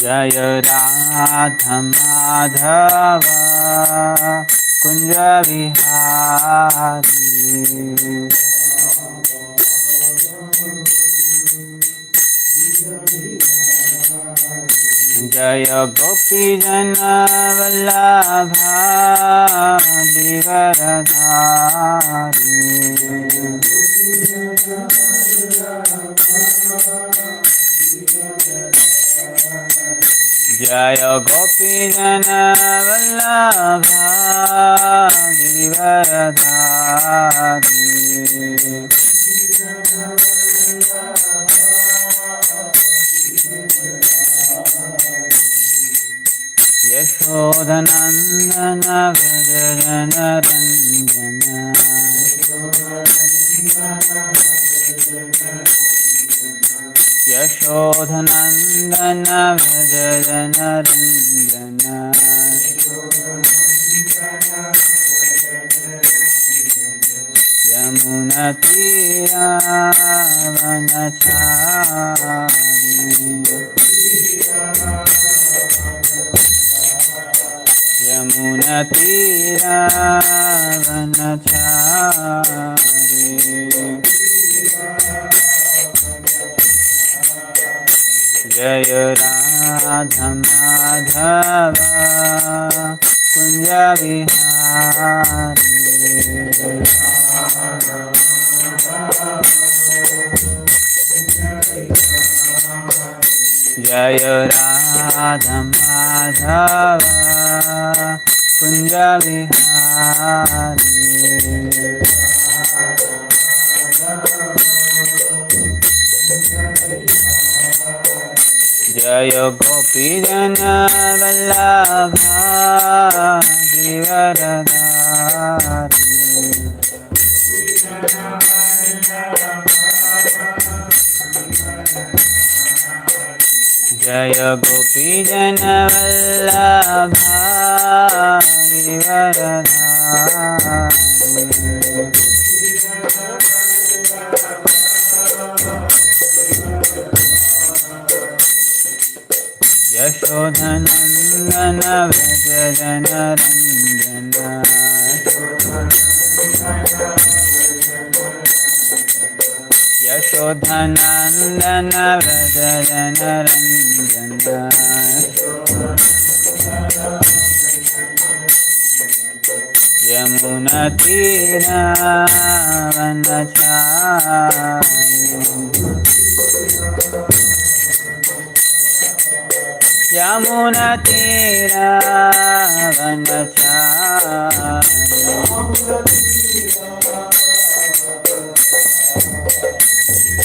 Jaya Radha Madhava Kunja Vihari Jaya Gopi Jana Vallabha Divaradhari Jaya Gopi Jana Vallabha Divaradhari Yashodhanandana Vrajana Ranjana Yashodhanandana Vrajana Ranjana Yamunatira Vanachari Yamunatira Vanachari Jaya Radha Madhava Kunja Vihari Jaya Radha Madhava Kunja Vihari Jaya Gopi Jana Vallabha Givaradhari Jaya Gopi Jana Vallabha Givaradhari Yashodhanandana Vrajana Ranjana Yashodhanandana Vrajana Ranjana Yamunatira Vanachari Yamunatira Vanachari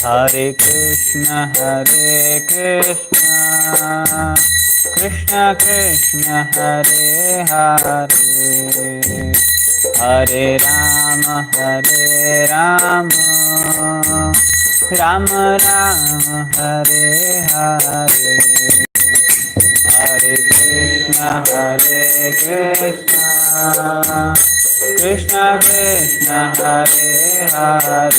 Hare Krishna Krishna Krishna Hare Hare Hare Rama Rama Rama Hare Hare Hare Krishna Krishna Krishna Hare Hare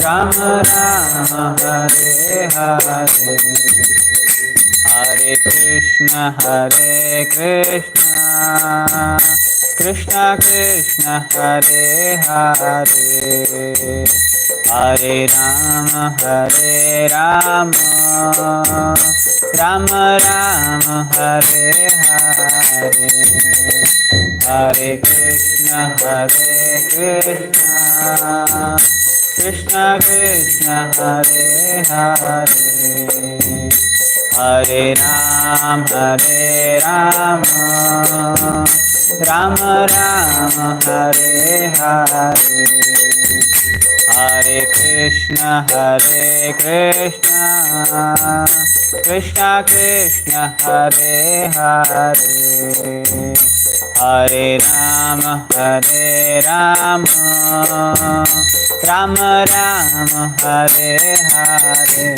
Rama Rama Hare Hare Hare Krishna Krishna Krishna Hare Hare Hare Rama Rama Rama Hare Hare Hare Krishna Krishna Krishna Hare Hare Hare Rama Rama Rama Hare Hare Hare Krishna Krishna Krishna Hare Hare Hare Rama Rama Rama Hare Hare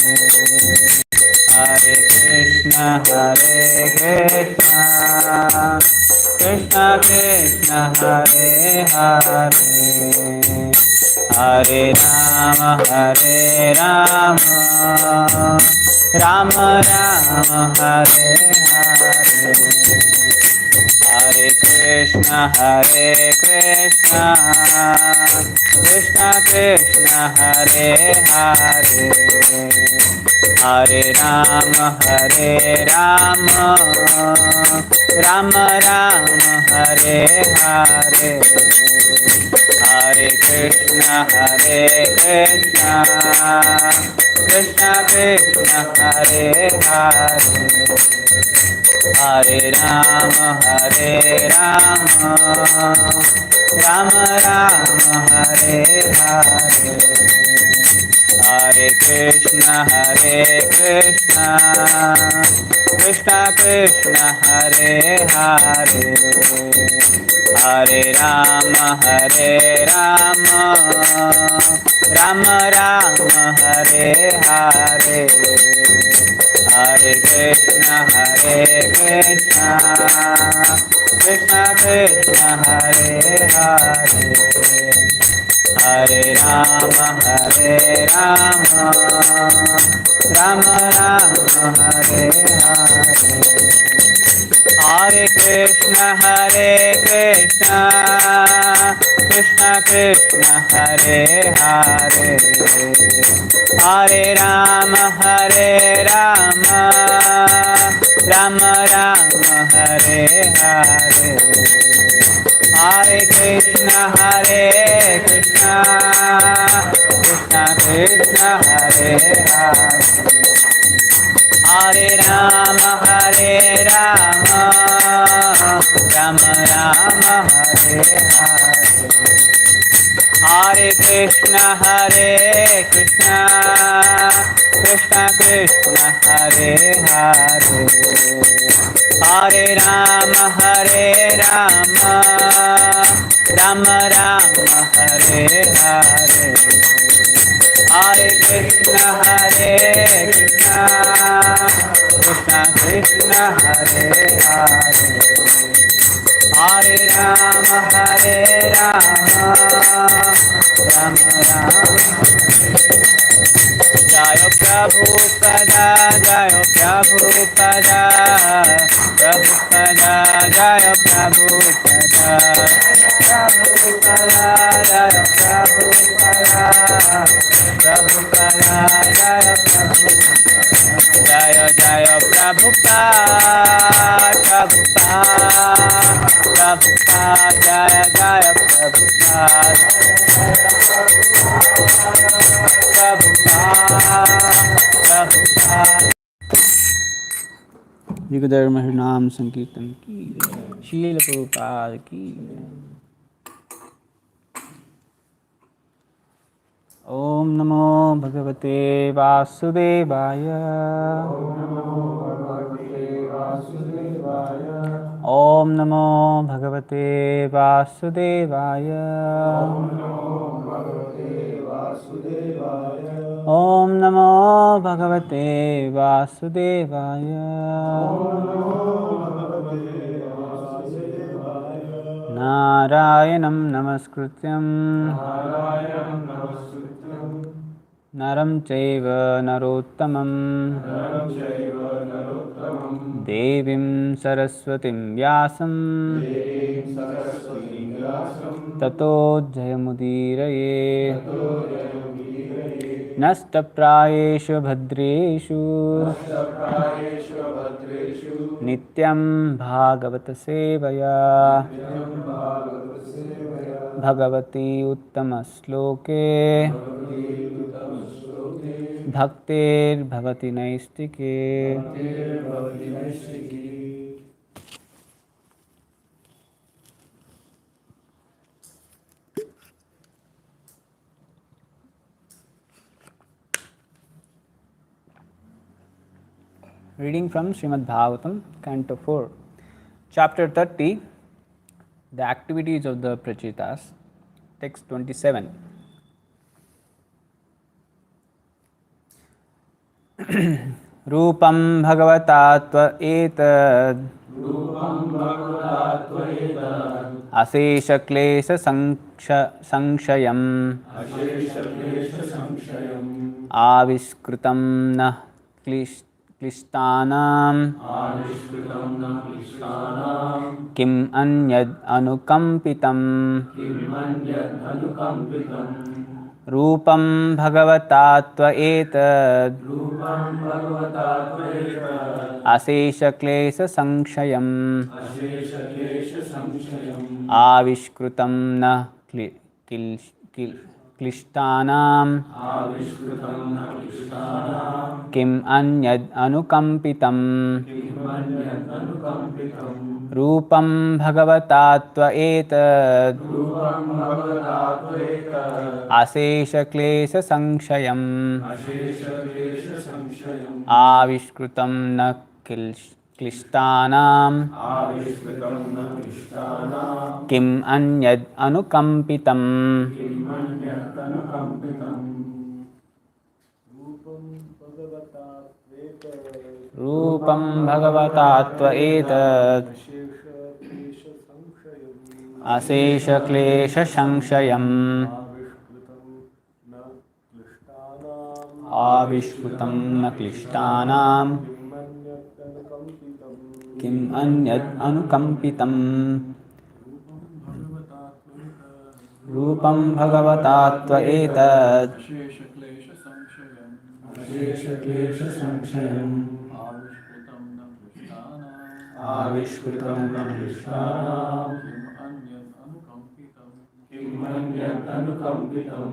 Hare Krishna Krishna Krishna Hare Hare, Hare Rama Hare Rama, Rama Rama Hare Hare, Hare Krishna Krishna Krishna Hare Hare, Hare Rama Rama Rama Hare Hare, Hare Krishna Krishna Krishna Hare Hare, Hare Rama Rama Rama Hare Hare, Hare Krishna Krishna Krishna Hare Hare, Hare Rama Rama Rama Hare Hare, Hare Krishna Krishna Krishna Hare Hare, Hare Rama Rama Rama Hare Hare, Hare Krishna Krishna Krishna Hare Hare, Hare Rama Rama Rama Hare Hare, Hare Krishna Krishna Krishna Hare Hare, Hare Rama Rama Rama Hare Hare, Hare Krishna Krishna Krishna Hare Hare, Hare Rama Rama Rama Hare Hare, Hare Krishna Krishna Krishna Hare Hare, Hare Rama Rama Rama. Jaya Prabhupada, Jaya Prabhupada, Prabhupada, Jaya Prabhupada, Prabhupada, Jaya Prabhupada, Prabhupada, Jaya Prabhupada, Jaya Jaya Prabhupada, Prabhupada, Prabhupada, Jaya Jaya Prabhupada, विगधर्म नाम संकीर्तन की, शील प्रभुपाद की। ओम नमो भगवते वासुदेवाय, ओम नमो भगवते वासुदेवाय, ओम नमो भगवते वासुदेवाय, नारायणं नमस्कृत्यं नरं चैव नरोत्तमं देवीं सरस्वतीं व्यासं ततो जयमुदीरये। नष्टप्रायेषु भद्रेषु नित्यं भागवत सेवया, Bhagwati उत्तमश्लोके भक्तिर्भवति नैष्टिके। Reading from Srimad Bhagavatam, Canto 4, Chapter 30, The Activities of the Prachetas, Text 27. Rūpaṁ bhagavatā tva etad, aśeṣa-kleśa-saṅkṣayam āviṣkṛtam na kliṣṭānām kim anyad anukampitam rūpam bhagavatā etad aśeṣa-kleśa-saṅkṣayam āviṣkṛtam na kliṣṭānām kim anyad anukampitam rūpam bhagavatā etad aśeṣa-kleśa-saṅkṣayam āviṣkṛtam na kliṣṭānām kim anyad anukampitam rūpam bhagavatā etad aśeṣa-kleśa-saṅkṣayam āviṣkṛtam na kliṣṭānām kim anyad anukampitam rūpam bhagavatā etad aśeṣa-kleśa-saṅkṣayam āviṣkṛtam na kliṣṭānām kim anyad anukampitam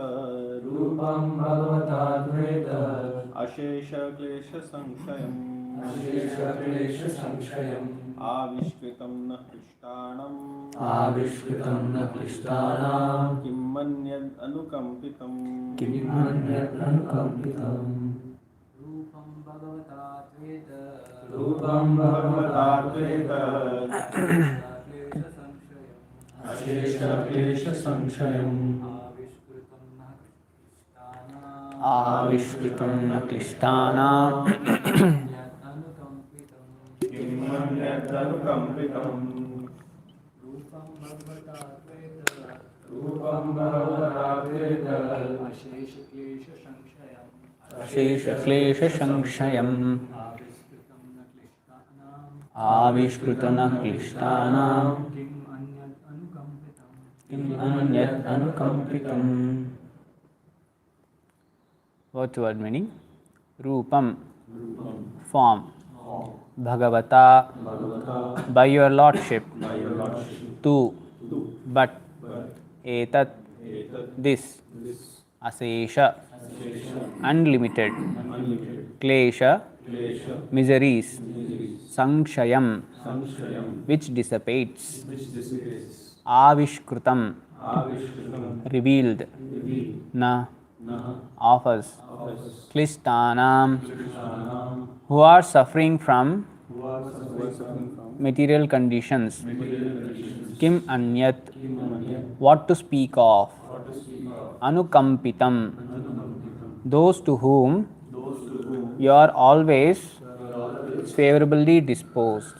rūpam bhagavatā etad aśeṣa-kleśa-saṅkṣayam āviṣkṛtam na kliṣṭānām kim anyad anukampitam rūpam bhagavatā etad aśeṣa-kleśa-saṅkṣayam āviṣkṛtam na kliṣṭānām kim anyad anukampitam rūpam bhagavatā etad aśeṣa-kleśa-saṅkṣayam āviṣkṛtam na kliṣṭānām kim anyad anukampitam. Word meaning: rūpam, form; bhagavatā, by your lordship; tu, but; etad, this; aśeṣa, unlimited; klesha, miseries; saṅkṣayam, which dissipates; āviṣkṛtam, revealed; na, of us; kliṣṭānām, who are suffering from material conditions; kim anyat, what to speak of; anukampitam, those to whom you are always favorably disposed.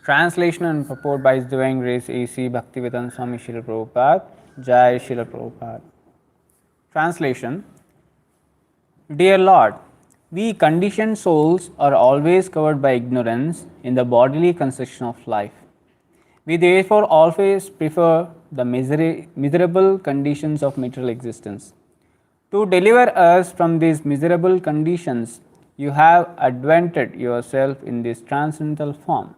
Translation and purport by His Divine Grace A.C. Bhaktivedanta Swami Srila Prabhupada. Jai Srila Prabhupada. Translation: Dear Lord, we conditioned souls are always covered by ignorance in the bodily construction of life. We therefore always prefer the miserable conditions of material existence. To deliver us from these miserable conditions, you have advented yourself in this transcendental form.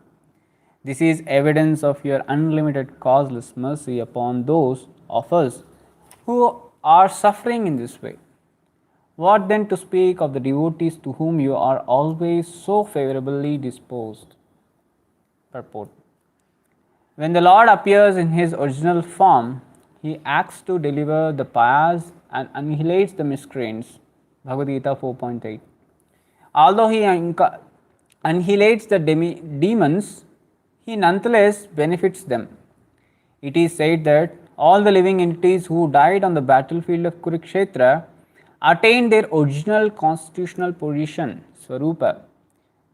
This is evidence of your unlimited causeless mercy upon those of us who are suffering in this way. What then to speak of the devotees to whom you are always so favorably disposed? Purport: When the Lord appears in His original form, He acts to deliver the pious and annihilates the miscreants. Bhagavad Gita 4.8. Although He annihilates the demons, He nonetheless benefits them. It is said that all the living entities who died on the battlefield of Kurukshetra attained their original constitutional position, Swarupa,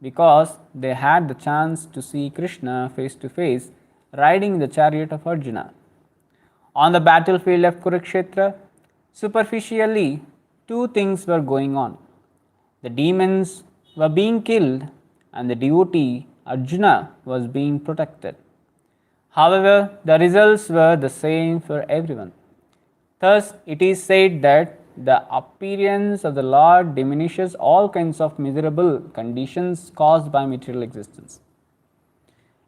because they had the chance to see Krishna face to face riding in the chariot of Arjuna. On the battlefield of Kurukshetra, superficially, two things were going on. The demons were being killed and the devotee Arjuna was being protected. However, the results were the same for everyone. Thus, it is said that the appearance of the Lord diminishes all kinds of miserable conditions caused by material existence.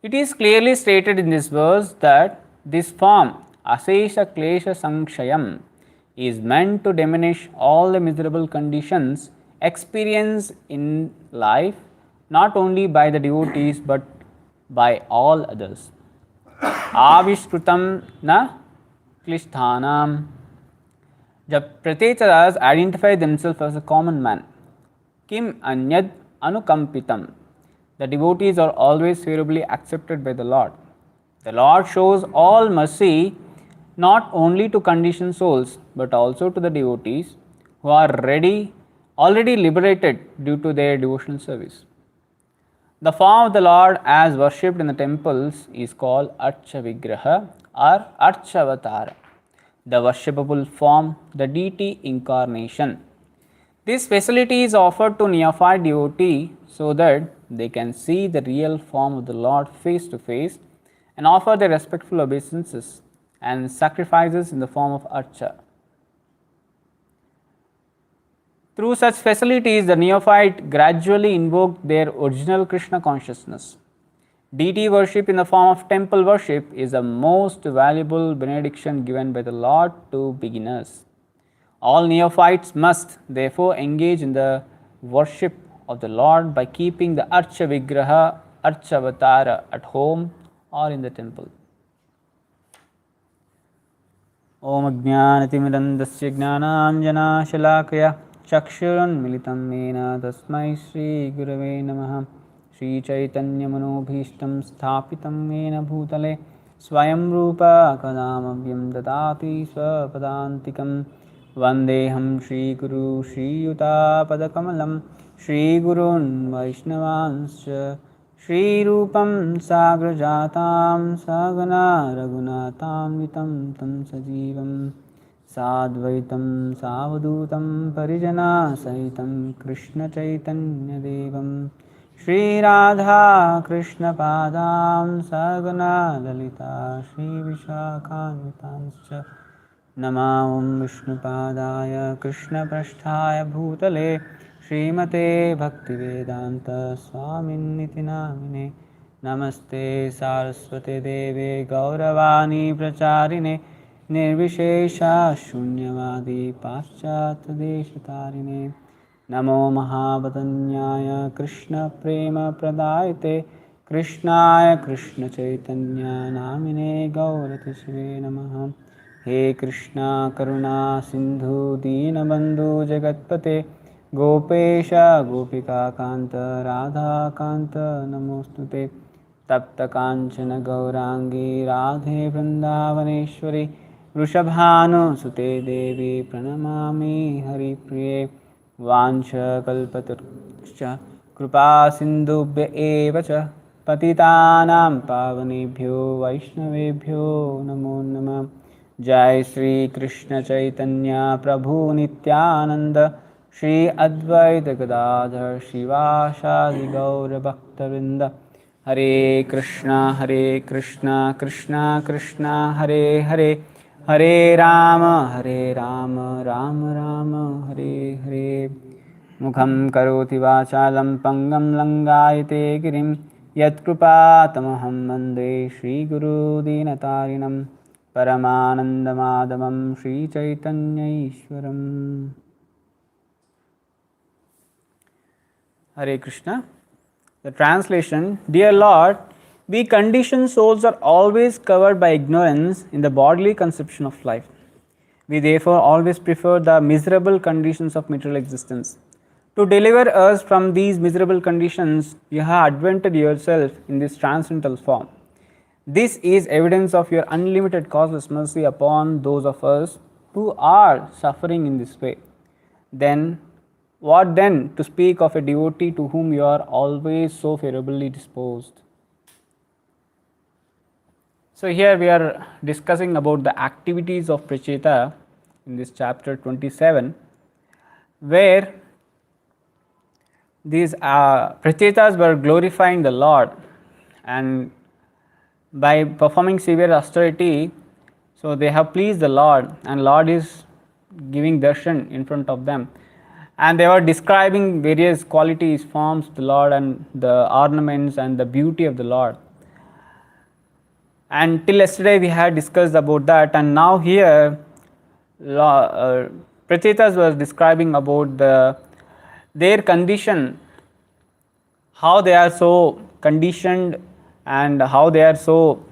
It is clearly stated in this verse that this form, aśeṣa-kleśa-saṅkṣayam, is meant to diminish all the miserable conditions experienced in life, not only by the devotees but by all others. āviṣkṛtam na kliṣṭānām. The pretatras identify themselves as a common man. Kim anyad anukampitam. The devotees are always favorably accepted by the Lord. The Lord shows all mercy not only to conditioned souls but also to the devotees who are already liberated due to their devotional service. The form of the Lord as worshipped in the temples is called Archa-vigraha or Archa-avatara, the worshipable form, the deity incarnation. This facility is offered to neophyte devotee so that they can see the real form of the Lord face to face and offer their respectful obeisances and sacrifices in the form of Archa. Through such facilities, the neophyte gradually invoked their original Krishna consciousness. Deity worship in the form of temple worship is the most valuable benediction given by the Lord to beginners. All neophytes must therefore engage in the worship of the Lord by keeping the Archa-vigraha, Archa-avatara at home or in the temple. Om ajnanatimidandasya jnananjana-shalakaya चक्षुरुन्मिलितं येन तस्मै श्रीगुरवे नमः. श्रीचैतन्यमनोभीष्टं स्थापितं येन भूतले स्वयं रूपा कदा मह्यं ददाति स्वपदान्तिकं. वन्देऽहं श्रीगुरु श्रीयुतापदकमलं श्रीगुरून् वैष्णवांश्च श्रीरूपं साग्रजातां सहगना रघुनाथान्वितं तं सजीवं साद्वैतं सावधूतं परिजनसहितं कृष्णचैतन्यदेवं श्रीराधाकृष्णपादां सहगना ललिता श्रीविशाखान्वितांश्च नमो विष्णुपादाय कृष्णपृष्ठाय भूतले श्रीमते भक्तिवेदान्तस्वामिन्निति नामिने. नमस्ते सारस्वते देवे गौरवाणी प्रचारिणे निर्विशेषा शून्यवादी पाश्चात्यदेशतारिणे. नमो महावदन्याय कृष्णप्रेमप्रदायते कृष्णाय कृष्णचैतन्य नामिने गौरतिश्रे नमः. हे कृष्णा करुणा सिन्धु दीनबन्धु जगत्पते गोपेश गोपिकान्त राधाकान्त नमोऽस्तुते. तप्तकाञ्चन गौराङ्गी राधे वृन्दावनेश्वरी वृषभानुसुते देवी प्रणमामि हरिप्रिये. वाञ्छकल्पतरुश्च कृपासिन्धुभ्य एव च पतितानां पावनेभ्यो वैष्णवेभ्यो नमो नमः. जय श्री कृष्ण चैतन्य प्रभु नित्यानंद श्री अद्वैत गदाधर शिवासादि गौर भक्तवृंद. हरे कृष्णा कृष्णा कृष्णा हरे हरे हरे राम राम राम हरे हरे. मुखं करोति वाचालं पंगं लंघयते गिरिं यत्कृपातमहं वन्दे श्रीगुरुदीनतारिणं परमानन्दमाधवं श्रीचैतन्यैश्वरम्. Hare Krishna. The translation: Dear Lord, we conditioned souls are always covered by ignorance in the bodily conception of life. We therefore always prefer the miserable conditions of material existence. To deliver us from these miserable conditions, you have advented yourself in this transcendental form. This is evidence of your unlimited causeless mercy upon those of us who are suffering in this way. then what then to speak of a devotee to whom you are always so favorably disposed? So here we are discussing about the activities of Pracheta in this chapter 27, where these Prachetas were glorifying the Lord, and by performing severe austerity, so they have pleased the Lord, and Lord is giving darshan in front of them, and they were describing various qualities, forms of the Lord, and the ornaments and the beauty of the Lord. And till yesterday we had discussed about that, and now here Prachetas was describing about their condition, how they are so conditioned and how they are so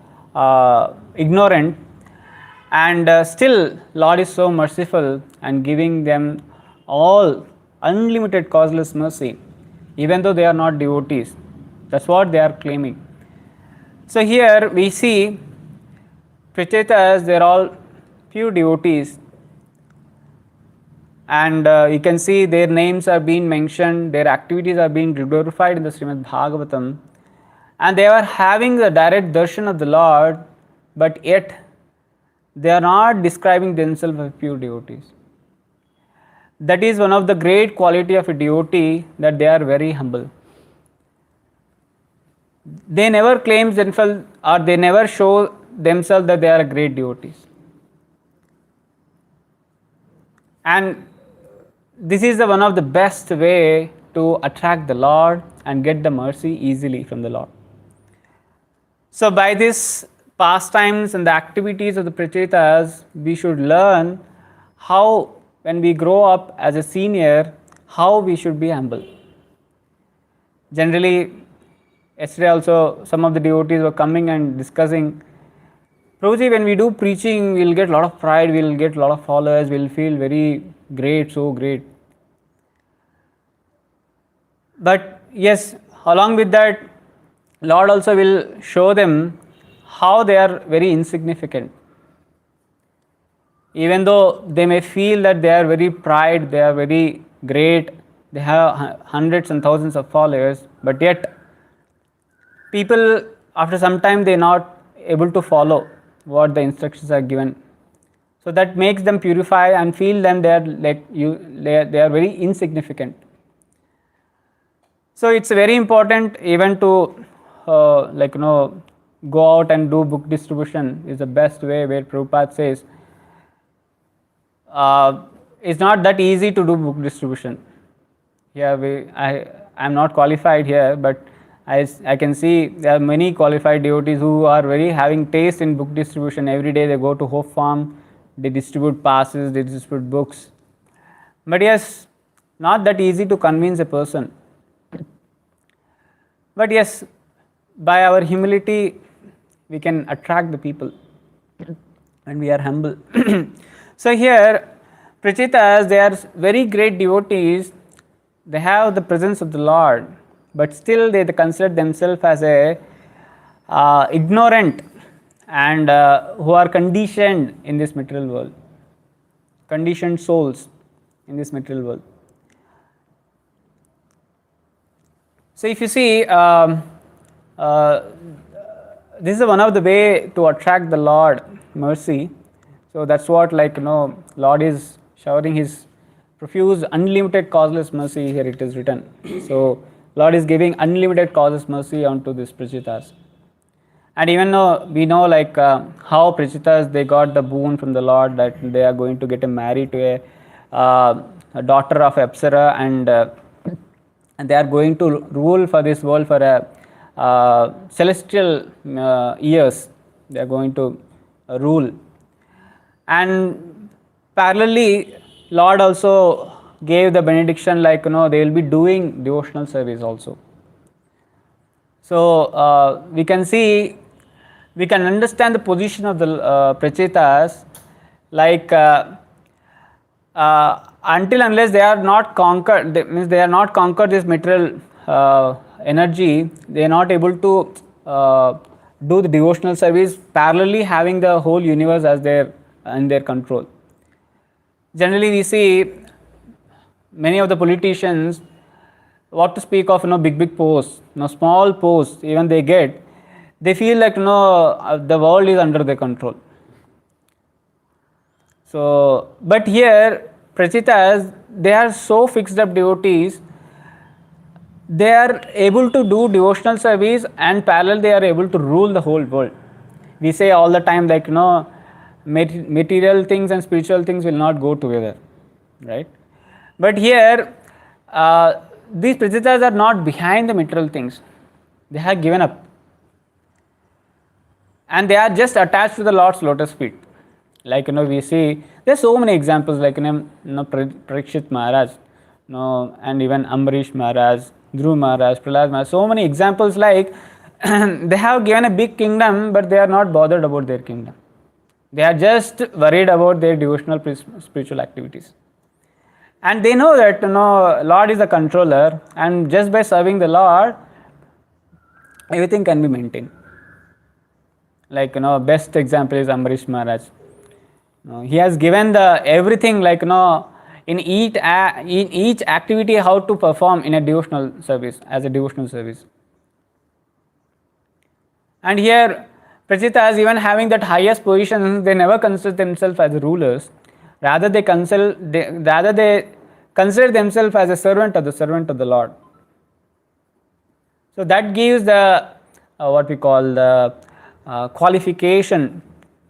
ignorant, and still Lord is so merciful and giving them all unlimited causeless mercy, even though they are not devotees. That's what they are claiming. So here we see Prachetas, they are all pure devotees, and you can see their names are being mentioned, their activities are being glorified in the Srimad Bhagavatam, and they are having the direct darshan of the Lord, but yet they are not describing themselves as pure devotees. That is one of the great quality of a devotee, that they are very humble. They never claim themselves, or they never show themselves that they are great devotees. And this is one of the best way to attract the Lord and get the mercy easily from the Lord. So by this pastimes and the activities of the Prachetas, we should learn how, when we grow up as a senior, how we should be humble. Generally, yesterday also some of the devotees were coming and discussing, Prabhuji, when we do preaching, we'll get a lot of pride, we'll get a lot of followers, we'll feel very great, so great. But yes, along with that, Lord also will show them how they are very insignificant. Even though they may feel that they are very pride, they are very great, they have hundreds and thousands of followers, but yet people after some time they are not able to follow what the instructions are given. So that makes them purify and feel them they are like they are very insignificant. So it's very important even to go out and do book distribution is the best way, where Prabhupada says it's not that easy to do book distribution. Here I am not qualified here, but I can see there are many qualified devotees who are very having taste in book distribution. Every day they go to Hope Farm, they distribute passes, they distribute books. But yes, not that easy to convince a person. But yes, by our humility, we can attract the people when we are humble. So here, Prachetas, they are very great devotees. They have the presence of the Lord, but still they consider themselves as ignorant and who are conditioned in this material world, conditioned souls in this material world. So if you see, this is one of the way to attract the Lord mercy. So that's what Lord is showering His profuse unlimited causeless mercy. Here it is written. So Lord is giving unlimited causeless mercy onto these Prachetas. And even though we know how Prachetas, they got the boon from the Lord that they are going to get married to a daughter of Apsara, and they are going to rule for this world for celestial years. They are going to rule. And parallelly, Lord also gave the benediction they will be doing devotional service also. So we can see, we can understand the position of the Prachetas until unless they are not conquered, means they are not conquered this material energy, they are not able to do the devotional service parallelly having the whole universe as in their control. Generally we see many of the politicians, what to speak of, big posts, small posts even they get, they feel like, the world is under their control. So, but here, Prachitas, they are so fixed up devotees, they are able to do devotional service and parallel they are able to rule the whole world. We say all the time, like, material things and spiritual things will not go together, right? But here, these Prachitas are not behind the material things. They have given up. And they are just attached to the Lord's lotus feet. Like, we see, there's so many examples, like, Parikshit Maharaj, and even Ambarish Maharaj, Dhruv Maharaj, Prahlad Maharaj, so many examples like, they have given a big kingdom, but they are not bothered about their kingdom. They are just worried about their devotional spiritual activities. And they know that, Lord is the controller, and just by serving the Lord, everything can be maintained. Like, best example is Ambarish Maharaj. He has given the everything, like, in each activity how to perform in a devotional service, as a devotional service. And here, Prachitas, even having that highest position, they never consider themselves as rulers. Rather, they consider themselves as a servant of the Lord. So that gives the what we call the qualification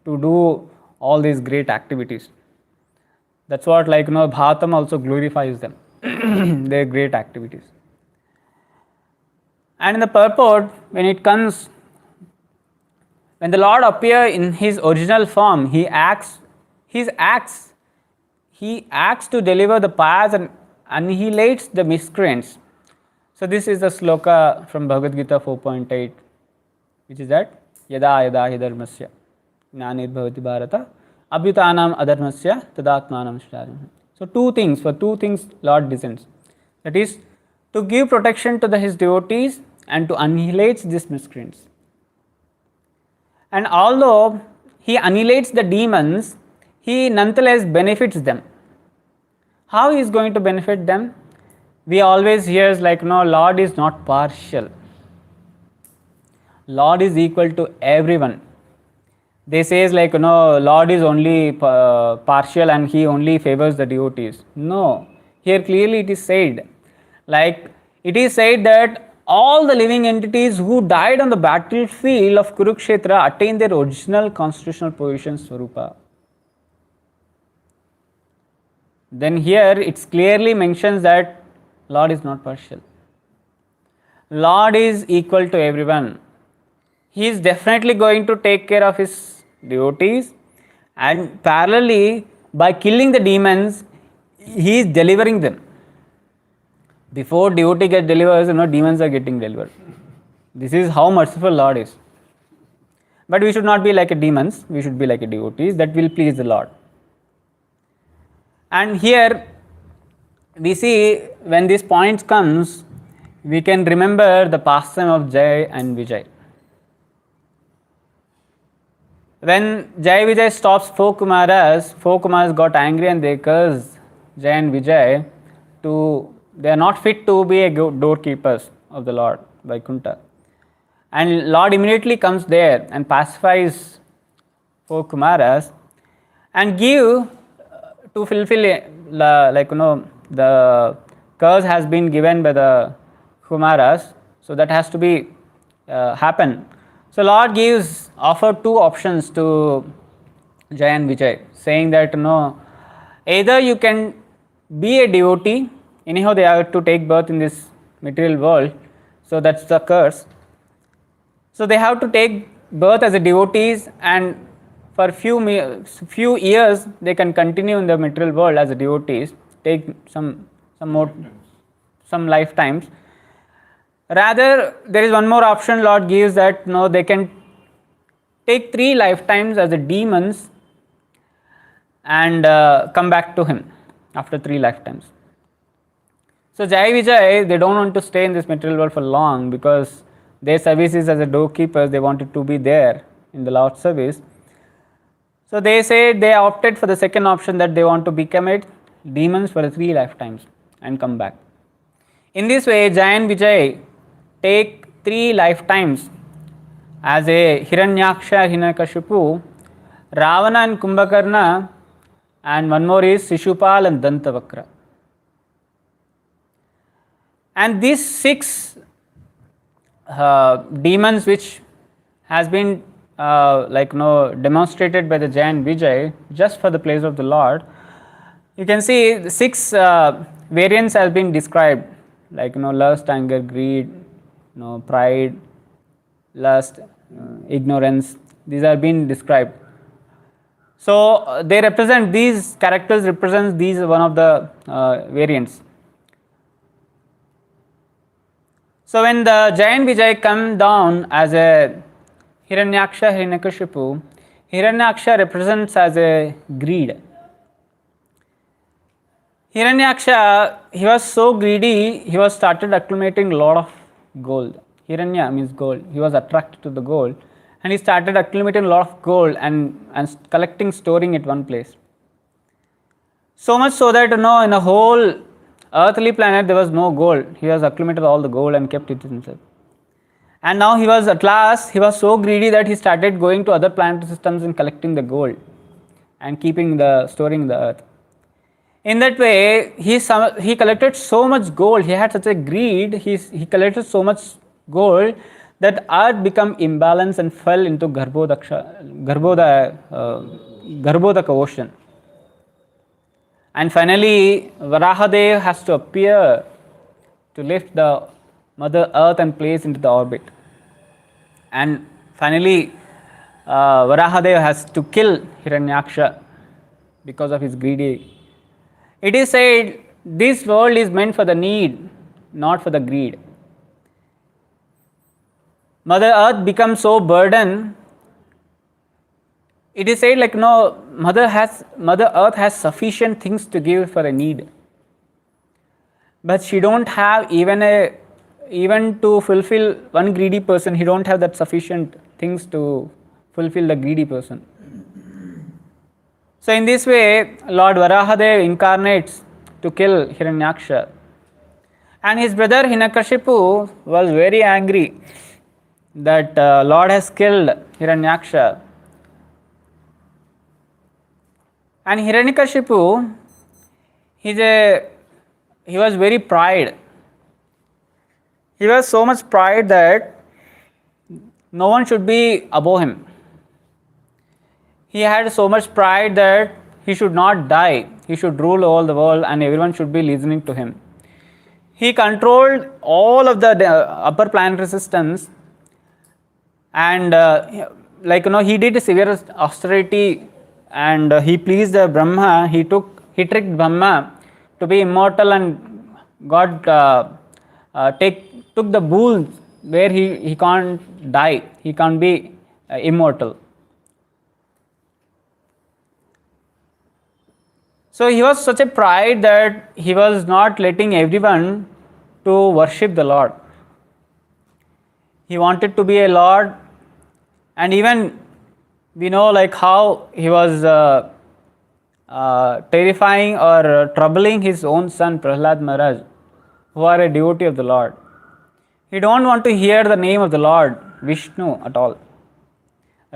to do all these great activities. That's what, like, Bhagavatam also glorifies them, their great activities. And in the purport, when it comes, when the Lord appears in His original form, He acts to deliver the paths and annihilates the miscreants. So this is the sloka from Bhagavad Gita 4.8, which is that yada yada hi dharmasya gnanir bhavati bharata abhyutanam adharmasya tadatmanam shrarim. So for two things Lord descends. That is, to give protection to His devotees and to annihilate these miscreants. And although He annihilates the demons, He nonetheless benefits them. How He is going to benefit them? We always hear, like, Lord is not partial. Lord is equal to everyone. They say, like, Lord is only partial and He only favors the devotees. No. Here clearly it is said, like, it is said that all the living entities who died on the battlefield of Kurukshetra attained their original constitutional position, Swarupa. Then here it clearly mentions that Lord is not partial. Lord is equal to everyone. He is definitely going to take care of His devotees, and parallelly, by killing the demons, He is delivering them. Before devotee gets delivered, demons are getting delivered. This is how merciful Lord is. But we should not be like a demons, we should be like a devotees that will please the Lord. And here we see, when this point comes, we can remember the pastime of Jai and Vijay. When Jai Vijay stops four Kumaras got angry and they cursed Jai and Vijay they are not fit to be a doorkeepers of the Lord, Vaikuntha. And Lord immediately comes there and pacifies four Kumaras and give to fulfill, the curse has been given by the Kumaras, so that has to be happen. So Lord offer two options to Jai and Vijay, saying that either you can be a devotee, anyhow they have to take birth in this material world, so that's the curse. So they have to take birth as a devotees, and for few years they can continue in the material world as a devotees, take some lifetimes. Rather, there is one more option Lord gives, that they can take 3 lifetimes as a demons and come back to Him after 3 lifetimes. So Jai Vijay, they don't want to stay in this material world for long, because their services as a doorkeepers, they wanted to be there in the Lord's service. So they opted for the second option, that they want to become demons for 3 lifetimes. and come back. In this way, Jaya and Vijay take 3 lifetimes as a Hiranyaksha, Hiranyakashipu, Ravana and Kumbhakarna, and one more is Shishupal and Dantavakra. And these 6 demons which has been demonstrated by the Jaya and Vijay just for the place of the Lord, you can see the 6 variants have been described, like lust, anger, greed, pride, lust, ignorance. These are being described. So they represent, these characters represent these one of the variants. So when the Jaya and Vijay come down as a Hiranyaksha, Hiranyakashipu, Hiranyaksha represents as a greed. Hiranyaksha, he was so greedy, he was started accumulating a lot of gold. Hiranya means gold. He was attracted to the gold and he started accumulating a lot of gold and collecting, storing at one place. So much so that in a whole earthly planet there was no gold. He has accumulated all the gold and kept it himself. And now he was so greedy that he started going to other planetary systems and collecting the gold and storing the earth. In that way, he collected so much gold. He had such a greed. He collected so much gold that earth became imbalanced and fell into Garbhodaka ocean. And finally, Varahadev has to appear to lift the Mother Earth and place into the orbit. And finally, Varahadev has to kill Hiranyaksha because of his greedy. It is said this world is meant for the need, not for the greed. Mother Earth becomes so burdened. It is said Mother Earth has sufficient things to give for a need, but she don't have even to fulfill one greedy person. He don't have that sufficient things to fulfill the greedy person. So in this way, Lord Varahadev incarnates to kill Hiranyaksha. And his brother Hiranyakashipu was very angry that Lord has killed Hiranyaksha. And Hiranyakashipu, he was very pride. He was so much pride that no one should be above him. He had so much pride that he should not die. He should rule all the world and everyone should be listening to him. He controlled all of the upper planetary systems and he did severe austerity and he pleased Brahma. He tricked Brahma to be immortal and God took the boons where he can't die. He can't be immortal. So he was such a pride that he was not letting everyone to worship the Lord. He wanted to be a Lord, and even we know how he was terrifying or troubling his own son Prahlad Maharaj, who are a devotee of the Lord. He don't want to hear the name of the Lord Vishnu at all.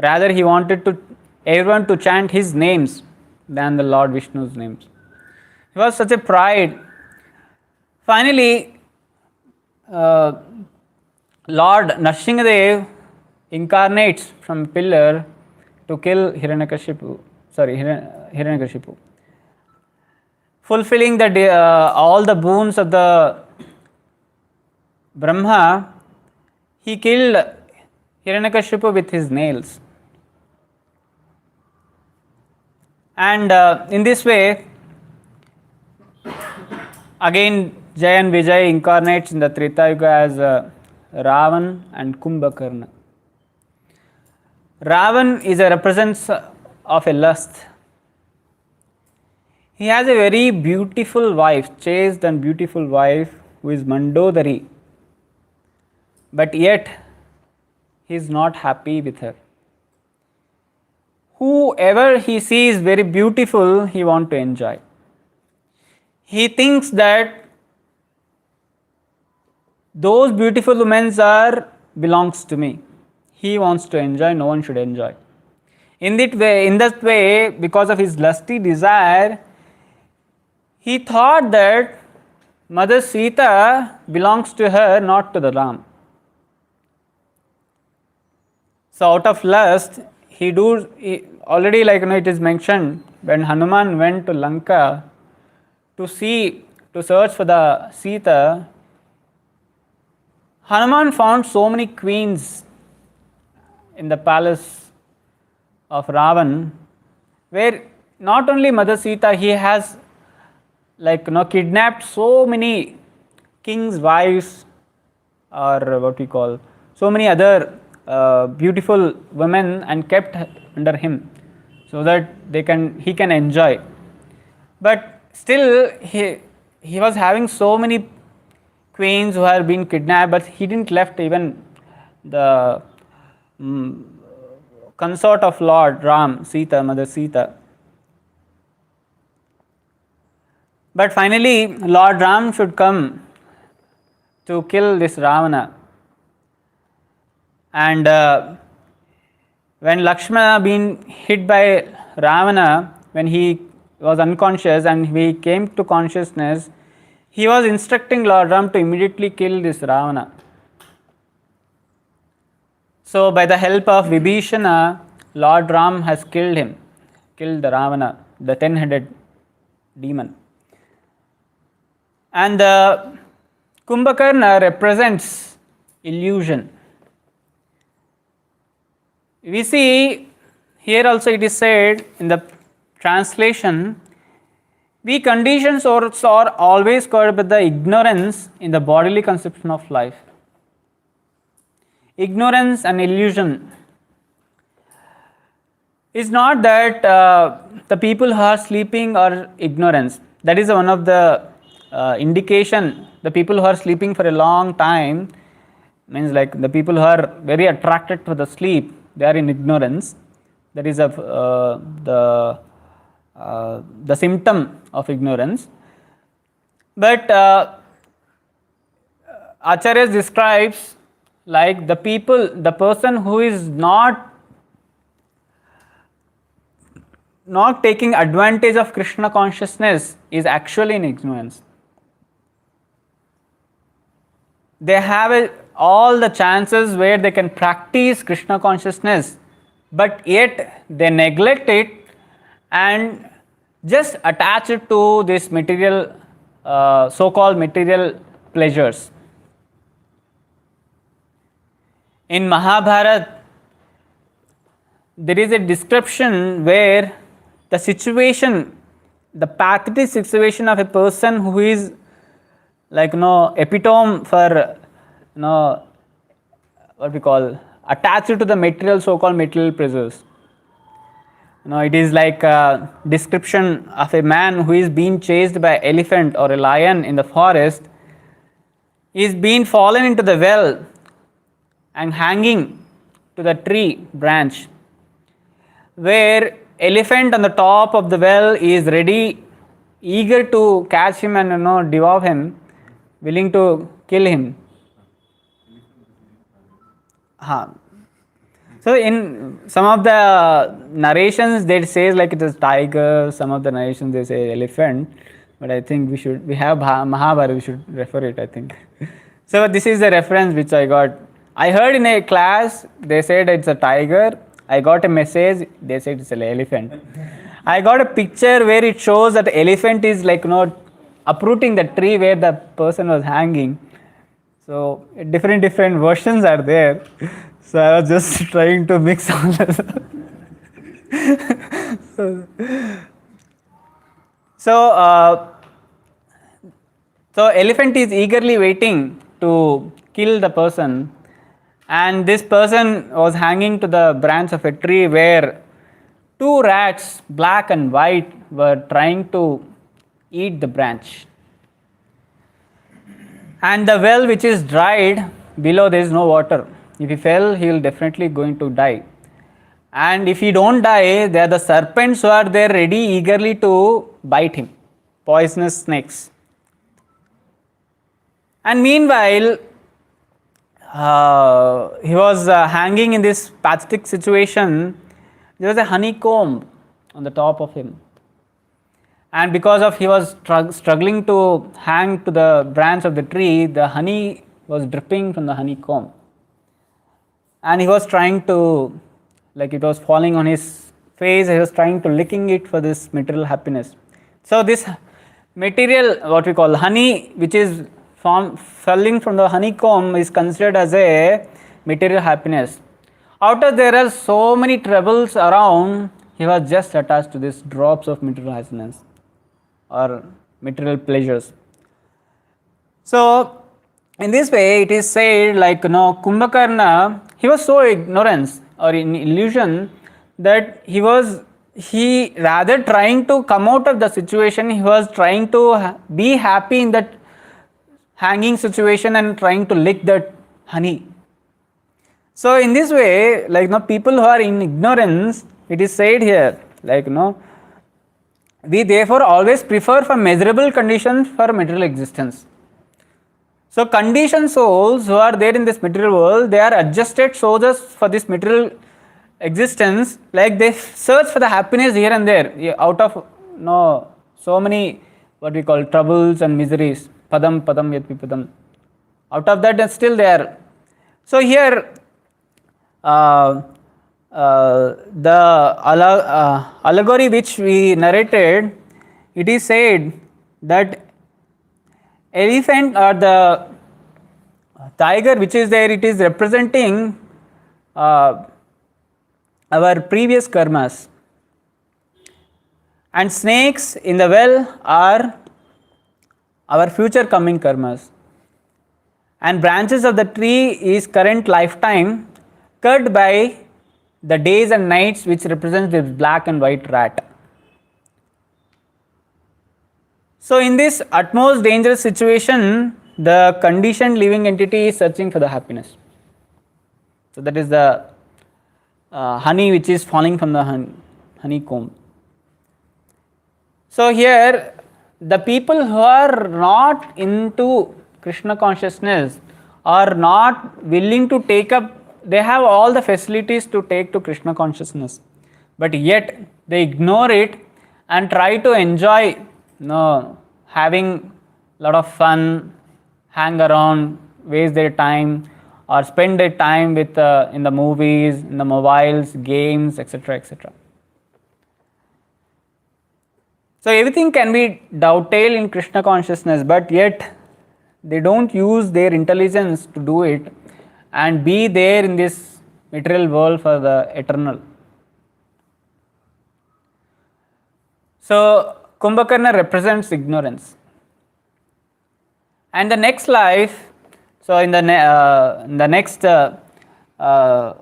Rather, he wanted everyone to chant his names than the Lord Vishnu's names. He was such a pride. Finally, Lord Nrsimhadev incarnates from pillar to kill Hiranyakashipu. Fulfilling all the boons of the Brahma, he killed Hiranyakashipu with his nails. And in this way, again Jaya and Vijay incarnates in the Treta Yuga as Ravan and Kumbhakarna. Ravan is a represents of a lust. He has a very beautiful wife, chaste and beautiful wife, who is Mandodari. But yet, he is not happy with her. Whoever he sees very beautiful, he wants to enjoy. He thinks that those beautiful women are belongs to me. He wants to enjoy, no one should enjoy. In that way, because of his lusty desire, he thought that Mother Sita belongs to her, not to the Ram. So out of lust, he already, like it is mentioned, when Hanuman went to Lanka to search for the Sita, Hanuman found so many queens in the palace of Ravan, where not only Mother Sita, he has kidnapped so many kings' wives, or what we call, so many other beautiful women, and kept under him, so that he can enjoy. But still, he was having so many queens who had been kidnapped, but he didn't left even the consort of Lord Ram, Sita, Mother Sita. But finally, Lord Ram should come to kill this Ravana. And when Lakshmana been hit by Ravana, when he was unconscious and he came to consciousness, he was instructing Lord Ram to immediately kill this Ravana. So by the help of Vibhishana, Lord Ram has killed the Ravana, the 10-headed demon. And the Kumbhakarna represents illusion. We see here also it is said in the translation, we conditioned souls are always covered with the ignorance in the bodily conception of life. Ignorance and illusion is not that the people who are sleeping are ignorance. That is one of the indication. The people who are sleeping for a long time means like the people who are very attracted to the sleep, they are in ignorance. That is the symptom of ignorance. But Acharya describes like the person who is not taking advantage of Krishna consciousness is actually in ignorance. They have all the chances where they can practice Krishna consciousness, but yet they neglect it and just attach it to this material, so-called material pleasures. In Mahabharata, there is a description where the situation, the pathetic situation of a person who is epitome for what we call attached to the material, so-called material pleasures. It is like a description of a man who is being chased by an elephant or a lion in the forest. He is being fallen into the well and hanging to the tree branch, where elephant on the top of the well is ready, eager to catch him and devour him, willing to kill him. So in some of the narrations they say like it is tiger, some of the narrations they say elephant, but I think we have Mahabharata, we should refer it, I think. So this is the reference which I got. I heard in a class they said it's a tiger. I got a message, they said it's an elephant. I got a picture where it shows that the elephant is uprooting the tree where the person was hanging. So different versions are there. So I was just trying to mix all this. So elephant is eagerly waiting to kill the person, and this person was hanging to the branch of a tree where two rats, black and white, were trying to eat the branch. And the well which is dried, below there is no water. If he fell, he will definitely going to die. And if he don't die, there are the serpents who are there ready eagerly to bite him, poisonous snakes. And meanwhile, he was hanging in this pathetic situation. There was a honeycomb on the top of him, and because of he was struggling to hang to the branch of the tree, the honey was dripping from the honeycomb, and he was trying to, like, it was falling on his face. He was trying to licking it for this material happiness. So this material, what we call honey, which is falling from the honeycomb, is considered as a material happiness. Out of there are so many troubles around, he was just attached to these drops of material happiness or material pleasures. So in this way, it is said, like, Kumbhakarna, he was so ignorant or in illusion that he rather trying to come out of the situation, he was trying to be happy in that hanging situation and trying to lick that honey. So in this way, like, people who are in ignorance, it is said here, like, we therefore always prefer for measurable conditions for material existence. So conditioned souls who are there in this material world, they are adjusted soldiers for this material existence, like they search for the happiness here and there out of so many what we call troubles and miseries. Padam padam yat vipadam. Out of that, that's still there. So here the allegory which we narrated, it is said that elephant or the tiger which is there, it is representing our previous karmas, and snakes in the well are our future coming karmas, and branches of the tree is current lifetime cut by the days and nights which represents the black and white rat. So in this utmost dangerous situation, the conditioned living entity is searching for the happiness. So that is the honey which is falling from the honeycomb. So here, the people who are not into Krishna consciousness are not willing to take up, they have all the facilities to take to Krishna consciousness, but yet they ignore it and try to enjoy, having a lot of fun, hang around, waste their time, or spend their time with in the movies, in the mobiles, games, etc., etc. So everything can be dovetailed in Krishna consciousness, but yet they don't use their intelligence to do it and be there in this material world for the eternal. So Kumbhakarna represents ignorance. And the next life, so in the next, as a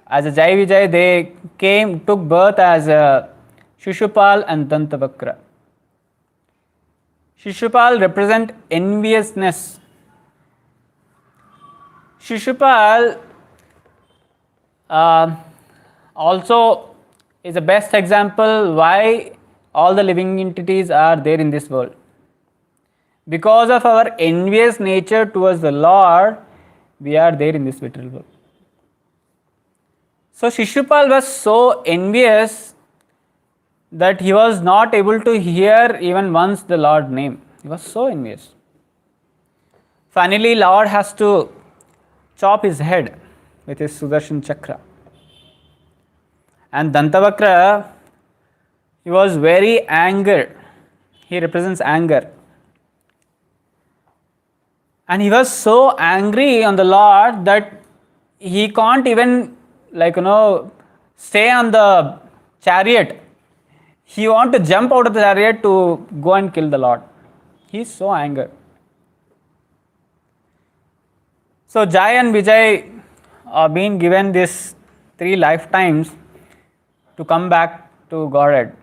Jai Vijay, they took birth as Shishupal and Dantavakra. Shishupal represent enviousness. Shishupal also is the best example why all the living entities are there in this world. Because of our envious nature towards the Lord, we are there in this material world. So Shishupal was so envious that he was not able to hear even once the Lord's name. He was so envious. Finally, Lord has to chop his head with his Sudarshan Chakra. And Dantavakra, he was very angry. He represents anger. And he was so angry on the Lord that he can't even, stay on the chariot. He wants to jump out of the chariot to go and kill the Lord. He is so angry. So Jai and Vijay are being given these 3 lifetimes to come back to Godhead,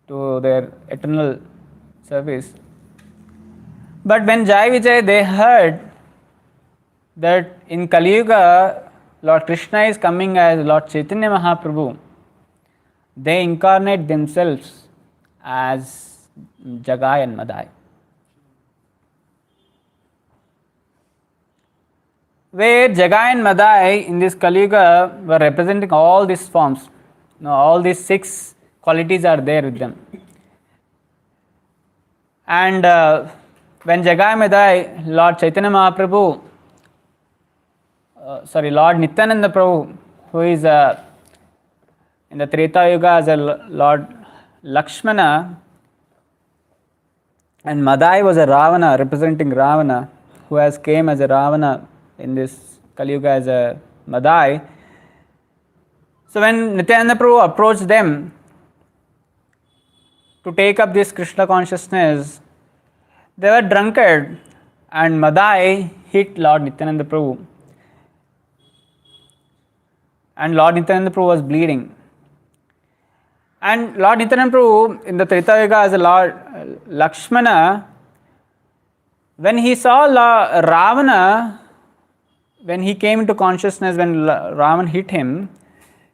to their eternal service. But when Jai Vijay, they heard that in Kali Yuga, Lord Krishna is coming as Lord Chaitanya Mahaprabhu, they incarnate themselves as Jagai and Madai. where Jagai and Madai in this Kali Yuga were representing all these forms. Now, all these 6 qualities are there with them. And when Jagai Madai, Lord Chaitanya Mahaprabhu, Lord Nityananda Prabhu, who is in the Treta Yuga as a Lord Lakshmana, and Madai was a Ravana, representing Ravana, who has came as a Ravana in this Kali Yuga as a Madai. So when Nityananda Prabhu approached them to take up this Krishna consciousness, they were drunkard, and Madai hit Lord Nityananda Prabhu. And Lord Nityananda Prabhu was bleeding. And Lord Nityananda Prabhu in the Treta Yuga as a Lord Lakshmana, when he saw Ravana, when he came into consciousness, when Ravana hit him,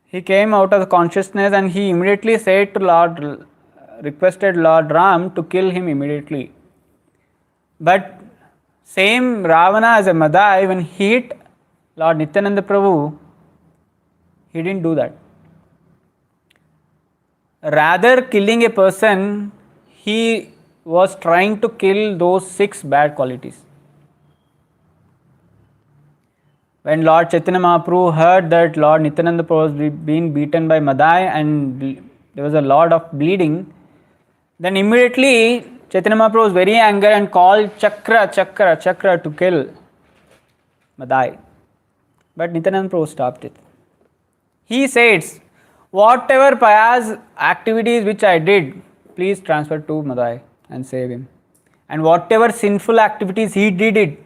he came out of consciousness and he immediately said to requested Lord Ram to kill him immediately. But same Ravana as a Madai, when he hit Lord Nityananda Prabhu, he didn't do that. Rather killing a person, he was trying to kill those 6 bad qualities. When Lord Chaitanya Mahaprabhu heard that Lord Nityananda Prabhu was being beaten by Madai and there was a lot of bleeding, then immediately Chaitanya Mahaprabhu was very angry and called Chakra to kill Madai. But Nityananda Prabhu stopped it. He says, whatever pious activities which I did, please transfer to Madai and save him. And whatever sinful activities he did,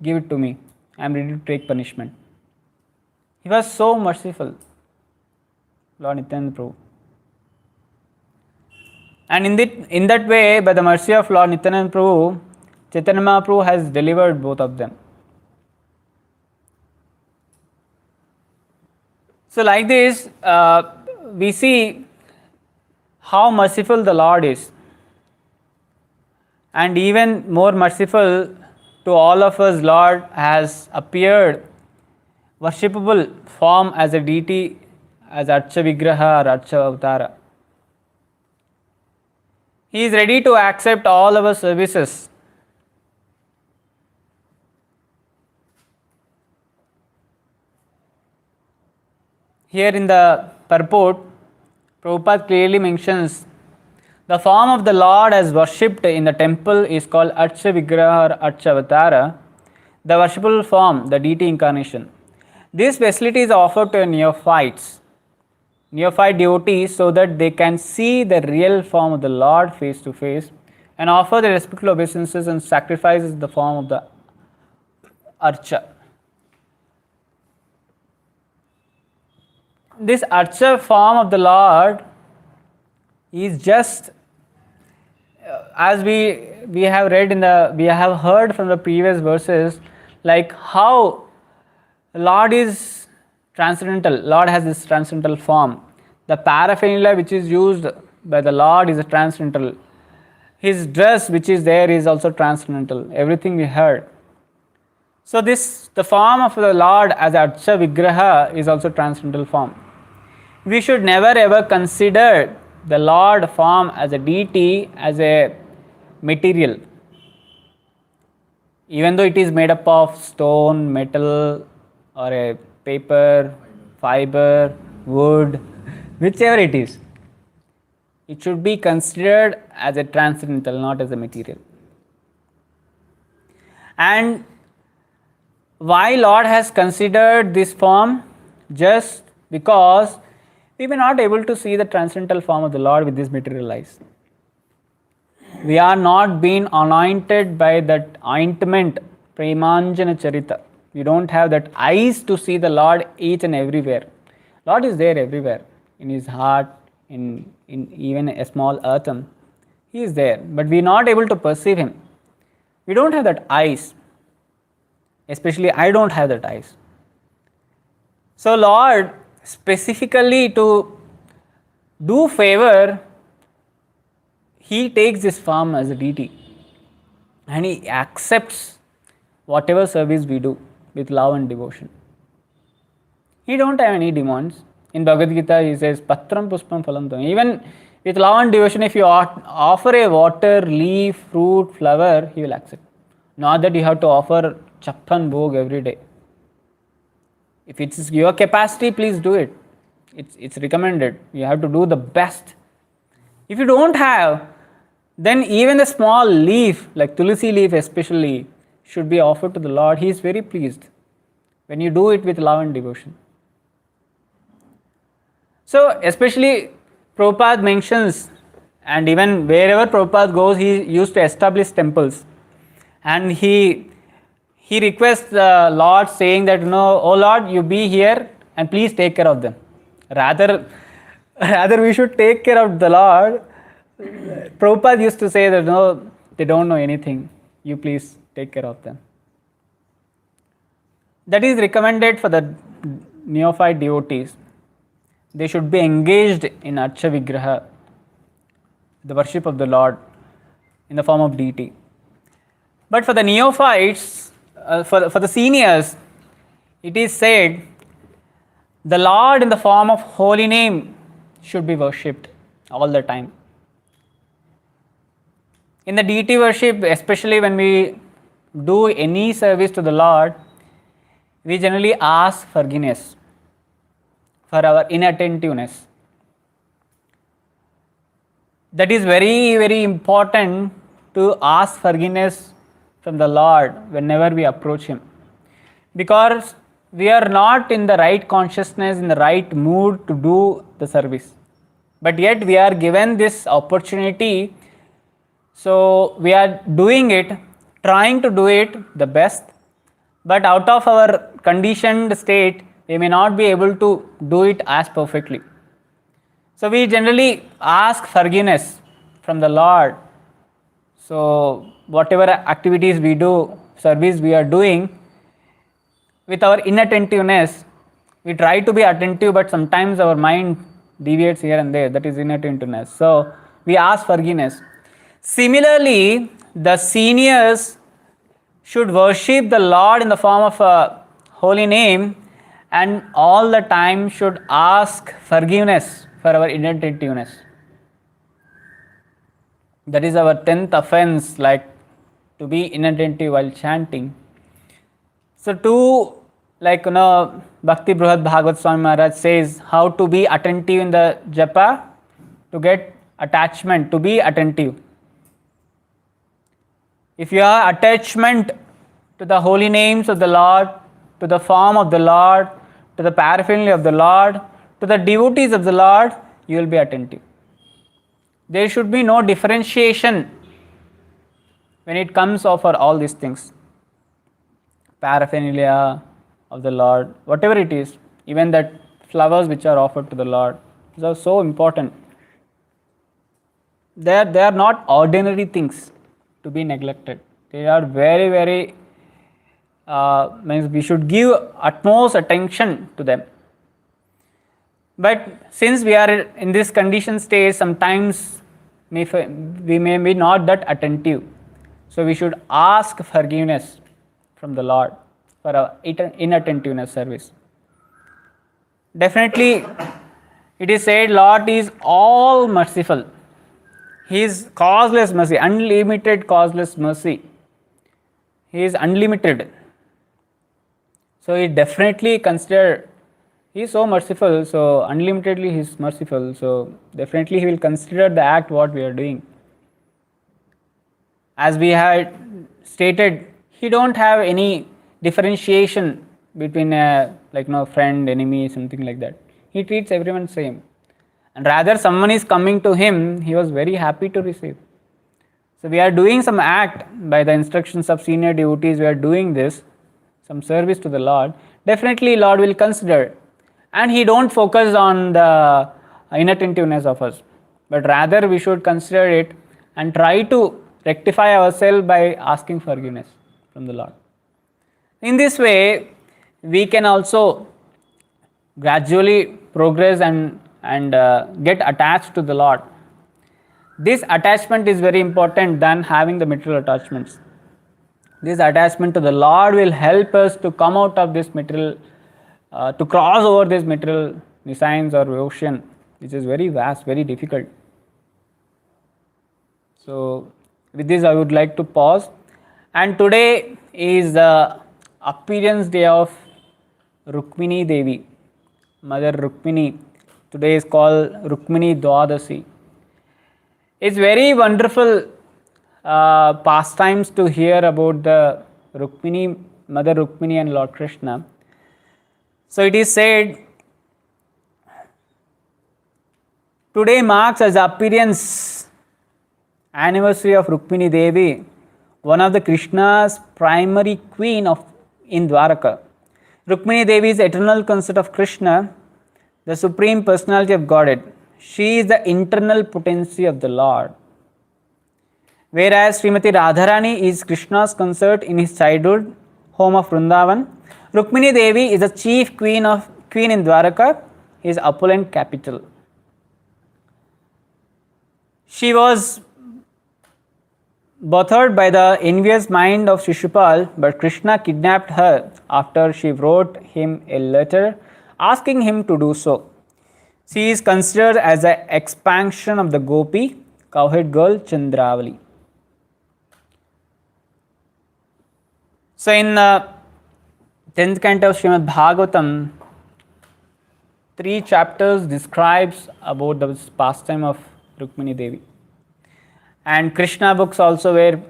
give it to me. I am ready to take punishment. He was so merciful, Lord Nityananda Prabhu. And in that way, by the mercy of Lord Nityananda Prabhu, Chaitanya Mahaprabhu has delivered both of them. So like this, we see how merciful the Lord is. And even more merciful to all of us, Lord has appeared worshipable form as a deity, as Archa Vigraha or Archa Avatara. He is ready to accept all our services. Here in the purport, Prabhupada clearly mentions the form of the Lord as worshipped in the temple is called Archa Vigraha or Archa Avatara, the worshipable form, the deity incarnation. This facility is offered to neophyte devotees so that they can see the real form of the Lord face to face and offer the respectful obeisances and sacrifices in the form of the Archa. This Archa form of the Lord is just as we have heard from the previous verses, like how Lord is transcendental. Lord has this transcendental form. The paraphernalia which is used by the Lord is a transcendental. His dress which is there is also transcendental. Everything we heard. So the form of the Lord as Archa Vigraha is also transcendental form. We should never ever consider the Lord form as a deity, as a material. Even though it is made up of stone, metal, or a paper, fiber, wood, whichever it is, it should be considered as a transcendental, not as a material. And why Lord has considered this form? Just because we may not able to see the transcendental form of the Lord with this material eyes. We are not being anointed by that ointment, Premanjana Charita. We don't have that eyes to see the Lord each and everywhere. Lord is there everywhere, in his heart, in even a small atom. He is there, but we are not able to perceive him. We don't have that eyes. Especially I don't have that eyes. So Lord, specifically to do favor, he takes this form as a deity and he accepts whatever service we do. with love and devotion. He don't have any demands. In Bhagavad Gita, he says, Patram Puspam Phalam Tam. Even with love and devotion, if you offer a water, leaf, fruit, flower, he will accept. Not that you have to offer chappan bhog every day. If it's your capacity, please do it. It's recommended. You have to do the best. If you don't have, then even the small leaf, like tulsi leaf especially, should be offered to the Lord. He is very pleased when you do it with love and devotion. So, especially Prabhupada mentions, and even wherever Prabhupada goes, he used to establish temples. And he requests the Lord, saying that, oh Lord, you be here and please take care of them. Rather we should take care of the Lord. Prabhupada used to say that, no, they don't know anything. You please take care of them. That is recommended for the neophyte devotees. They should be engaged in Archa Vigraha, the worship of the Lord in the form of deity. But for the neophytes, for the seniors, it is said the Lord in the form of holy name should be worshipped all the time. In the deity worship, especially when we do any service to the Lord, we generally ask forgiveness for our inattentiveness. That is very, very important, to ask forgiveness from the Lord whenever we approach Him. Because we are not in the right consciousness, in the right mood to do the service. But yet we are given this opportunity, so we are doing it, trying to do it the best. But out of our conditioned state, we may not be able to do it as perfectly. So we generally ask forgiveness from the Lord. So whatever activities we do, service we are doing, with our inattentiveness, we try to be attentive, but sometimes our mind deviates here and there. That is inattentiveness. So we ask forgiveness. Similarly, the seniors should worship the Lord in the form of a holy name, and all the time should ask forgiveness for our inattentiveness. That is our 10th offense, like to be inattentive while chanting. So Bhakti Bruhat Bhagavat Swami Maharaj says how to be attentive in the japa, to get attachment, to be attentive. If you have attachment to the holy names of the Lord, to the form of the Lord, to the paraphernalia of the Lord, to the devotees of the Lord, you will be attentive. There should be no differentiation when it comes over all these things. Paraphernalia of the Lord, whatever it is, even that flowers which are offered to the Lord, these are so important. They are not ordinary things to be neglected. They are very, very, means we should give utmost attention to them. But since we are in this conditioned state, sometimes we may be not that attentive. So we should ask forgiveness from the Lord for our inattentiveness service. Definitely, it is said Lord is all merciful. He is causeless mercy, unlimited causeless mercy. He is unlimited. So he definitely consider, He is so merciful, so unlimitedly He is merciful, so definitely He will consider the act what we are doing. As we had stated, He don't have any differentiation between friend, enemy, something like that. He treats everyone same. And rather someone is coming to Him, He was very happy to receive. So we are doing some act by the instructions of senior devotees, we are doing this, some service to the Lord. Definitely Lord will consider. And He don't focus on the inattentiveness of us, but rather we should consider it and try to rectify ourselves by asking forgiveness from the Lord. In this way, we can also gradually progress and get attached to the Lord. This attachment is very important than having the material attachments. This attachment to the Lord will help us to come out of this material, to cross over this material nescience or ocean, which is very vast, very difficult. So, with this, I would like to pause. And today is the appearance day of Rukmini Devi, Mother Rukmini. Today is called Rukmini Dwadasi. It's very wonderful pastimes to hear about the Rukmini, Mother Rukmini and Lord Krishna. So it is said, today marks as the appearance anniversary of Rukmini Devi, one of the Krishna's primary queen in Dwaraka. Rukmini Devi is the eternal consort of Krishna, the supreme personality of Godhead. She is the internal potency of the Lord. Whereas Srimati Radharani is Krishna's consort in his childhood home of Vrindavan, Rukmini Devi is the chief queen in Dwaraka, his opulent capital. She was bothered by the envious mind of Shishupal, but Krishna kidnapped her after she wrote him a letter asking him to do so. She is considered as an expansion of the Gopi, cowherd girl Chandravali. So in the 10th canto of Srimad Bhagavatam, 3 chapters describes about the pastime of Rukmini Devi. And Krishna books also, where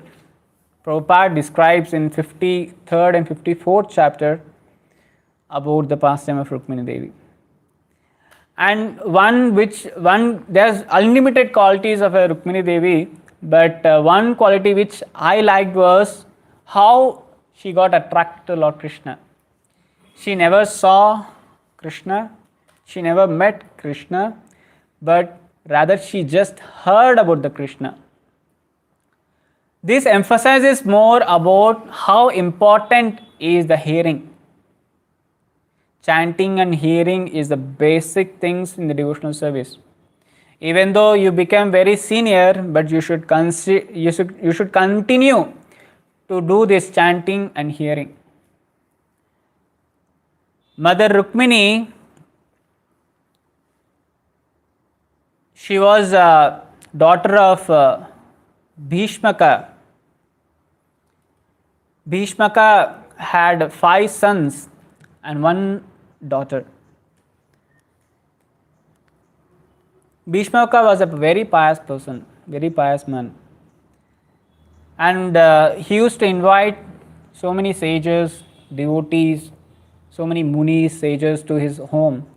Prabhupada describes in 53rd and 54th chapter about the pastime of Rukmini Devi. And there's unlimited qualities of a Rukmini Devi, but one quality which I liked was how she got attracted to Lord Krishna. She never saw Krishna, she never met Krishna, but rather she just heard about the Krishna. This emphasizes more about how important is the hearing. Chanting and hearing is the basic things in the devotional service. Even though you become very senior, but you should continue to do this chanting and hearing. Mother Rukmini, she was a daughter of Bhishmaka. Bhishmaka had 5 sons and 1 daughter. Bhishmaka was a very pious person, very pious man. And he used to invite so many sages, devotees, so many munis, sages to his home.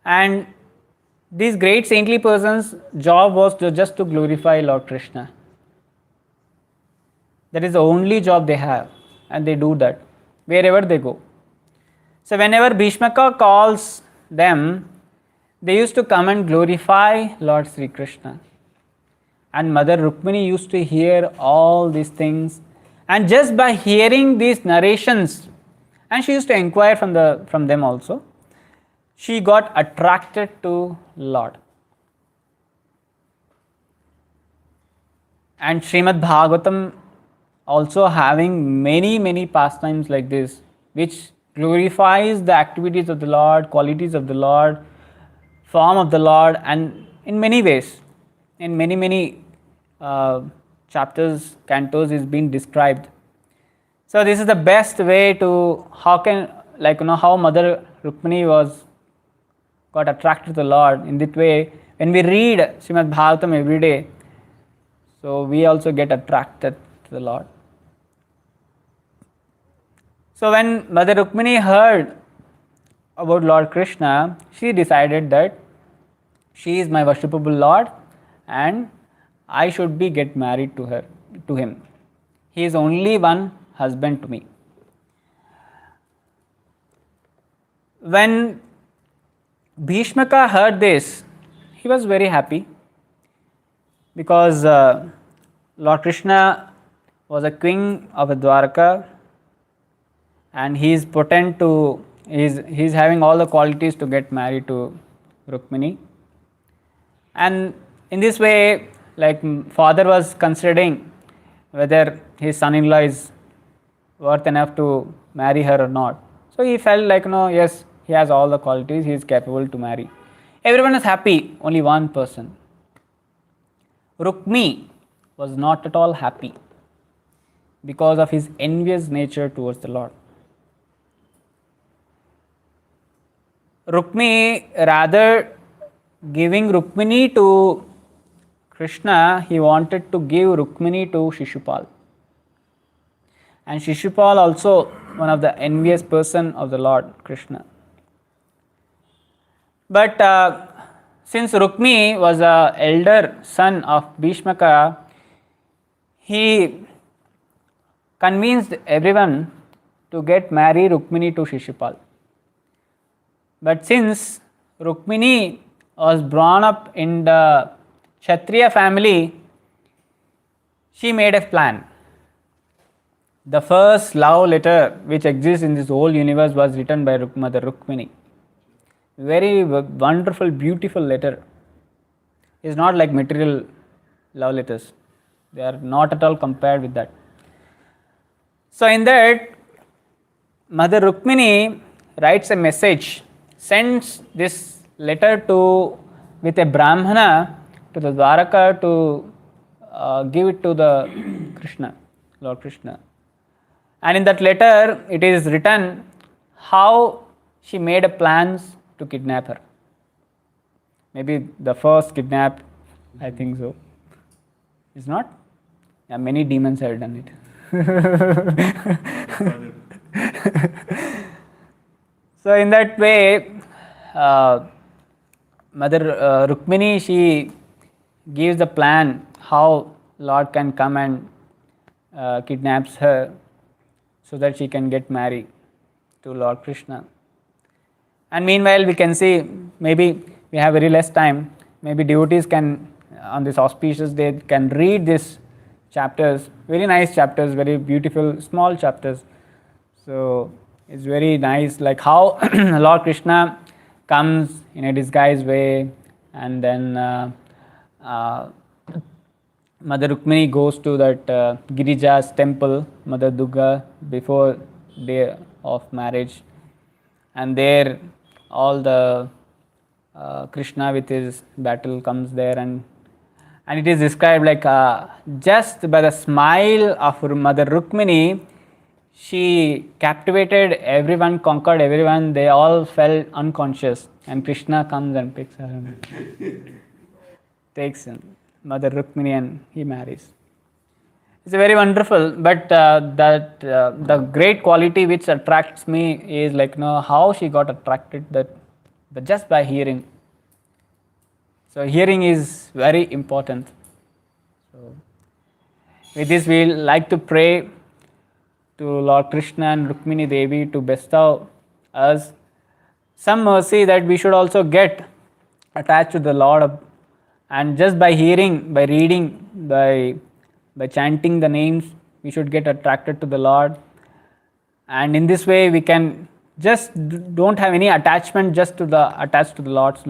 And these great saintly persons' job was just to glorify Lord Krishna. That is the only job they have, and they do that wherever they go. So whenever Bhishmaka calls them, they used to come and glorify Lord Sri Krishna. And Mother Rukmini used to hear all these things, and just by hearing these narrations, and she used to inquire from them also, she got attracted to Lord. And Srimad Bhagavatam also having many pastimes like this, which glorifies the activities of the Lord, qualities of the Lord, form of the Lord, and in many ways, in many chapters, cantos is being described. So this is the best way to how Mother Rukmini got attracted to the Lord. In that way, when we read Srimad Bhagavatam every day, so we also get attracted to the Lord. So when Mother Rukmini heard about Lord Krishna, she decided that she is my worshipable Lord and I should get married to him. He is only one husband to me. When Bhishmaka heard this, he was very happy because Lord Krishna was a king of Dwaraka and he is potent to, he is having all the qualities to get married to Rukmini. And in this way, like father was considering whether his son-in-law is worth enough to marry her or not. So he felt like, yes, he has all the qualities, he is capable to marry. Everyone is happy, only one person. Rukmi was not at all happy because of his envious nature towards the Lord. Rukmi, rather giving Rukmini to Krishna, he wanted to give Rukmini to Shishupal. And Shishupal also one of the envious person of the Lord Krishna. But since Rukmi was the elder son of Bhishmaka, he convinced everyone to get marry Rukmini to Shishupal. But since Rukmini was born up in the Kshatriya family, she made a plan. The first love letter which exists in this whole universe was written by Mother Rukmini. Very wonderful, beautiful letter. It's not like material love letters. They are not at all compared with that. So in that, Mother Rukmini writes a message, sends this letter with a Brahmana to the Dwaraka to give it to the Krishna, Lord Krishna. And in that letter, it is written how she made a plans to kidnap her. Maybe the first kidnap, I think so. It's not? Yeah, many demons have done it. So in that way, Mother Rukmini, she gives the plan how Lord can come and kidnaps her so that she can get married to Lord Krishna. And meanwhile, we can see, maybe we have very less time, maybe devotees can, on this auspicious day, can read these chapters, very nice chapters, very beautiful, small chapters. So it's very nice, like how Lord Krishna comes in a disguised way, and then Mother Rukmini goes to that Girija's temple, Mother Durga, before day of marriage, and there all the Krishna with his battle comes there, and it is described like just by the smile of Mother Rukmini, she captivated everyone, conquered everyone, they all fell unconscious, and Krishna comes and picks her and takes him. Mother Rukmini, and he marries. It's very wonderful, but the great quality which attracts me is like how she got attracted but just by hearing. So hearing is very important. So with this, we like to pray to Lord Krishna and Rukmini Devi to bestow us some mercy that we should also get attached to the Lord. And just by hearing, by reading, by chanting the names, we should get attracted to the Lord. And in this way, we can just don't have any attachment just attached to the Lord's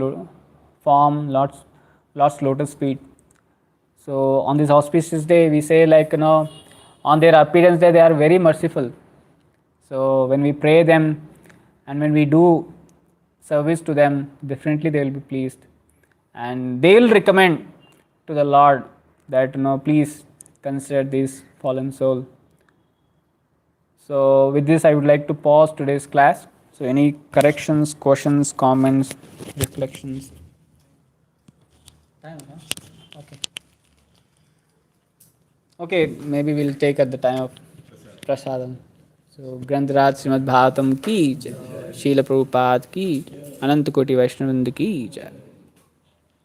form, Lord's lotus feet. So on this auspicious day, we say like on their appearance day, they are very merciful. So when we pray them and when we do service to them, definitely they will be pleased. And they will recommend to the Lord that please consider this fallen soul. So with this, I would like to pause today's class. So any corrections, questions, comments, reflections? Time, huh? Okay. Okay, maybe we'll take at the time of prasadam. So Granthiraj Srimad Bhagavatam ki jai, Srila Prabhupada ki, Ananta Koti Vaishnavanda ki jai.